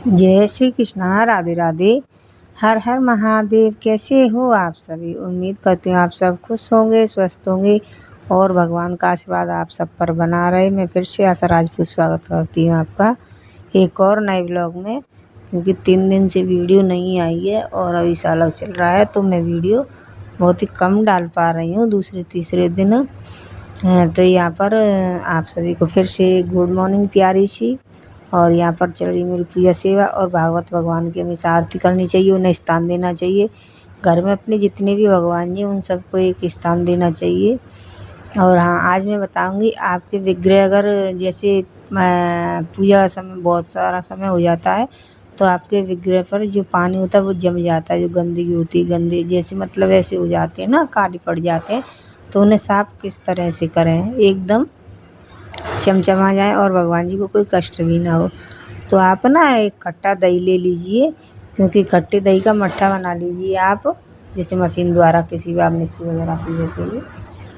जय श्री कृष्णा, राधे राधे। हर हर महादेव। कैसे हो आप सभी? उम्मीद करती हूँ आप सब खुश होंगे, स्वस्थ होंगे और भगवान का आशीर्वाद आप सब पर बना रहे। मैं फिर से आशा राजपूत स्वागत करती हूँ आपका एक और नए ब्लॉग में, क्योंकि 3 दिन से वीडियो नहीं आई है और अभी साल चल रहा है तो मैं वीडियो बहुत ही कम डाल पा रही हूँ दूसरे तीसरे दिन। तो यहाँ पर आप सभी को फिर से गुड मॉर्निंग प्यारी सी। और यहाँ पर चल रही मेरी पूजा सेवा और भागवत भगवान की हमेशा आरती करनी चाहिए, उन्हें स्थान देना चाहिए। घर में अपने जितने भी भगवान जी उन सबको एक स्थान देना चाहिए। और हाँ, आज मैं बताऊंगी आपके विग्रह अगर जैसे पूजा समय बहुत सारा समय हो जाता है तो आपके विग्रह पर जो पानी होता है वो जम जाता है, जो गंदगी होती है, गंदे जैसे मतलब ऐसे हो जाते हैं ना, काले पड़ जाते हैं, तो उन्हें साफ किस तरह से करें एकदम चमचमा जाए और भगवान जी को कोई कष्ट भी ना हो। तो आप ना एक खट्टा दही ले लीजिए, क्योंकि खट्टे दही का मट्ठा बना लीजिए आप, जैसे मशीन द्वारा किसी भी आप मिक्सी वगैरह की जैसे भी।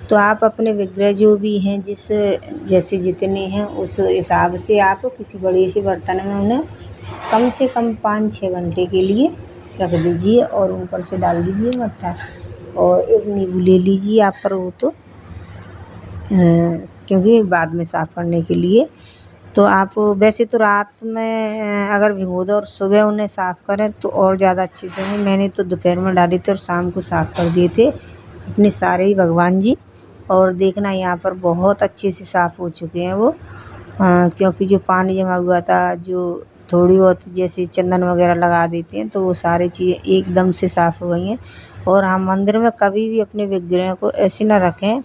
तो आप अपने विग्रह जो भी हैं जैसे जितने हैं उस हिसाब से आप किसी बड़े से बर्तन में उन्हें कम से कम 5-6 घंटे के लिए रख दीजिए और ऊपर से डाल दीजिए मट्ठा। और एक नींबू ले लीजिए आप पर, वो तो क्योंकि बाद में साफ़ करने के लिए। तो आप वैसे तो रात में अगर भिगो दो और सुबह उन्हें साफ़ करें तो और ज़्यादा अच्छे से होंगे। मैंने तो दोपहर में डाले थे और शाम को साफ़ कर दिए थे अपने सारे ही भगवान जी। और देखना यहाँ पर बहुत अच्छे से साफ़ हो चुके हैं वो, क्योंकि जो पानी जमा हुआ था, जो थोड़ी बहुत जैसे चंदन वगैरह लगा देते हैं, तो वो सारी चीज़ें एकदम से साफ़ हो गई हैं। और हम मंदिर में कभी भी अपने विग्रह को ऐसे ना रखें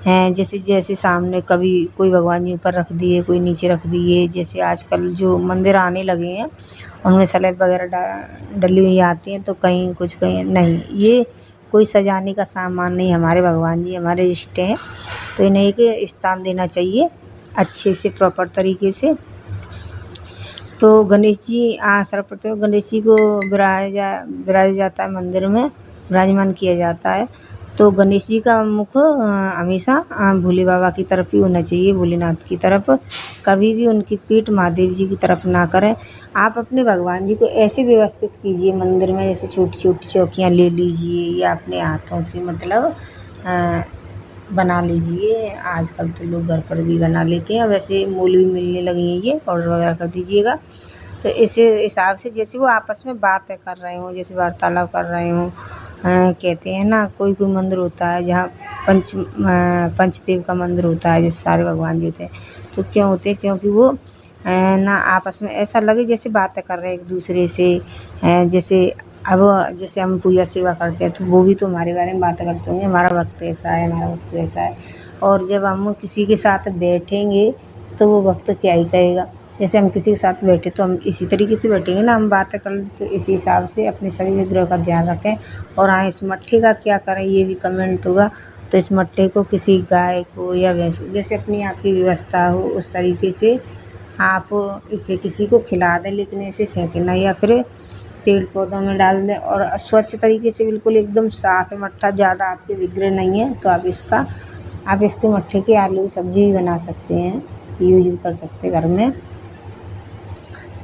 हैं जैसे सामने कभी कोई भगवान जी ऊपर रख दिए, कोई नीचे रख दिए। जैसे आजकल जो मंदिर आने लगे हैं उनमें स्लैब वगैरह डली हुई आती हैं, तो कहीं कुछ कहीं नहीं, ये कोई सजाने का सामान नहीं। हमारे भगवान जी हमारे इष्ट हैं, तो इन्हें एक स्थान देना चाहिए अच्छे से प्रॉपर तरीके से। तो गणेश जी सर्वप्रथम गणेश जी को विराजा जाता है मंदिर में, विराजमान किया जाता है। तो गणेश जी का मुख हमेशा भोले बाबा की तरफ ही होना चाहिए, भोलेनाथ की तरफ। कभी भी उनकी पीठ महादेव जी की तरफ ना करें। आप अपने भगवान जी को ऐसे व्यवस्थित कीजिए मंदिर में, जैसे छोटी छोटी चौकियाँ ले लीजिए या अपने हाथों से मतलब बना लीजिए। आजकल तो लोग घर पर भी बना लेते हैं, वैसे मूल भी मिलने लगी हैं, ये ऑर्डर वगैरह कर दीजिएगा। तो इस हिसाब से जैसे वो आपस में बातें कर रहे हों, जैसे वार्तालाप कर रहे हों। कहते हैं ना, कोई कोई मंदिर होता है जहाँ पंचदेव का मंदिर होता है, जैसे सारे भगवान जी होते हैं। तो क्यों होते हैं? क्योंकि वो ना आपस में ऐसा लगे जैसे बातें कर रहे हैं एक दूसरे से। जैसे अब जैसे हम पूजा सेवा करते हैं तो वो भी तो हमारे बारे में बातें करते होंगे, हमारा भक्त ऐसा है, हमारा भक्त वैसा है। और जब हम किसी के साथ बैठेंगे तो वो भक्त क्या ही कहेगा। जैसे हम किसी के साथ बैठे तो हम इसी तरीके से बैठेंगे ना, हम बातें कर, तो इसी हिसाब से अपने सभी विग्रह का ध्यान रखें। और हाँ, इस मट्ठे का क्या करें ये भी कमेंट होगा। तो इस मट्ठे को किसी गाय को या भैंस, जैसे अपनी आपकी व्यवस्था हो उस तरीके से आप इसे किसी को खिला दें, लेकिन ऐसे फेंकना या फिर पेड़ पौधों में डाल दें। और स्वच्छ तरीके से बिल्कुल एकदम साफ़ है मट्ठा, ज़्यादा आपके विग्रह नहीं है तो आप इसके मट्ठे की आलू की सब्ज़ी भी बना सकते हैं, यूज भी कर सकते हैं घर में।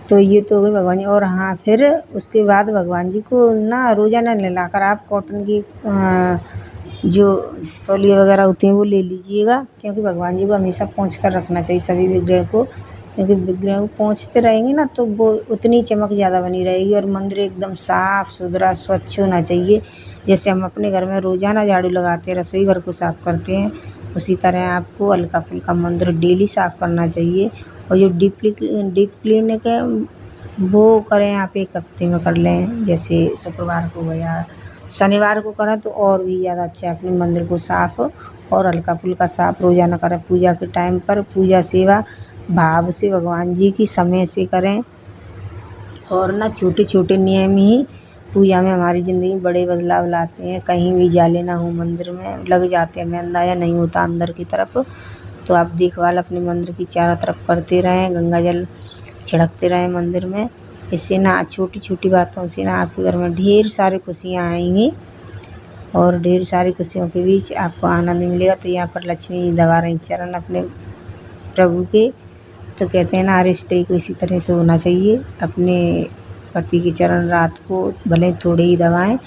तो ये तो हो गई भगवान जी। और हाँ, फिर उसके बाद भगवान जी को ना रोज़ाना नहलाकर आप कॉटन की जो तौलिया वगैरह होती हैं वो ले लीजिएगा, क्योंकि भगवान जी को हमेशा पोंछ कर रखना चाहिए सभी विग्रह को। क्योंकि विग्रह को पोंछते रहेंगे ना तो वो उतनी चमक ज़्यादा बनी रहेगी और मंदिर एकदम साफ़ सुथरा स्वच्छ होना चाहिए। जैसे हम अपने घर में रोज़ाना झाड़ू लगाते हैं, रसोई घर को साफ़ करते हैं, उसी तरह आपको हल्का फुल्का मंदिर डेली साफ़ करना चाहिए। और जो डीप क्लीनिक है वो करें आप 1 हफ्ते में कर लें, जैसे शुक्रवार को गया, शनिवार को करें तो और भी ज़्यादा अच्छा है। अपने मंदिर को साफ़ और हल्का फुल्का साफ़ रोज़ाना करें। पूजा के टाइम पर पूजा सेवा भाव से भगवान जी की समय से करें। और ना छोटे छोटे नियम ही पूजा में हमारी ज़िंदगी में बड़े बदलाव लाते हैं। कहीं भी जाले ना हो, मंदिर में लग जाते हैं, हमें अंदाज़ा नहीं होता अंदर की तरफ। तो आप देखभाल अपने मंदिर की चारों तरफ करते रहें, गंगा जल छिड़कते रहें मंदिर में। इससे ना छोटी छोटी बातों से ना आपके घर में ढेर सारी खुशियाँ आएंगी और ढेर सारी खुशियों के बीच आपको आनंद मिलेगा। तो यहाँ पर लक्ष्मी दबा रही चरण अपने प्रभु के, तो कहते हैं ना हर स्त्री को इसी तरह से होना चाहिए, अपने पति के चरण रात को भले ही थोड़े ही दबाएं,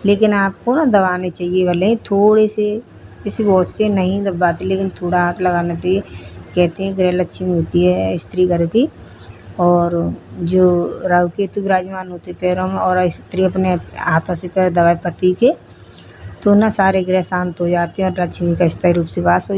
लेकिन आपको ना दबाने चाहिए, भले ही थोड़े से, जैसे बहुत से नहीं दबाते लेकिन थोड़ा हाथ लगाना चाहिए। कहते हैं गृह लक्ष्मी होती है स्त्री घर की, और जो राहु केतु विराजमान होते पैरों में और स्त्री अपने हाथों से पैर दबाए पति के, तो ना सारे ग्रह शांत हो जाते हैं और लक्ष्मी का स्थायी रूप से वास हो